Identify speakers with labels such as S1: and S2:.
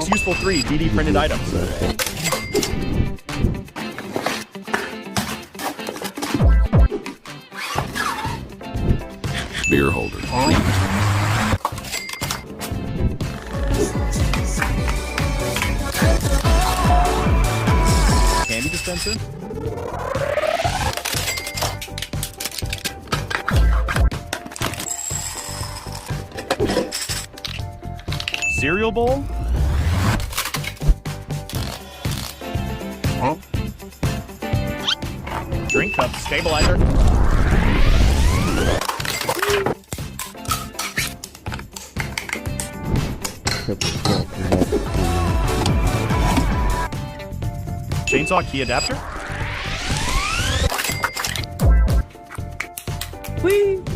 S1: 6 useful 3 DD printed items.
S2: Beer holder.
S1: Candy dispenser. Cereal bowl. Drink cup stabilizer. Chainsaw key adapter. Whee!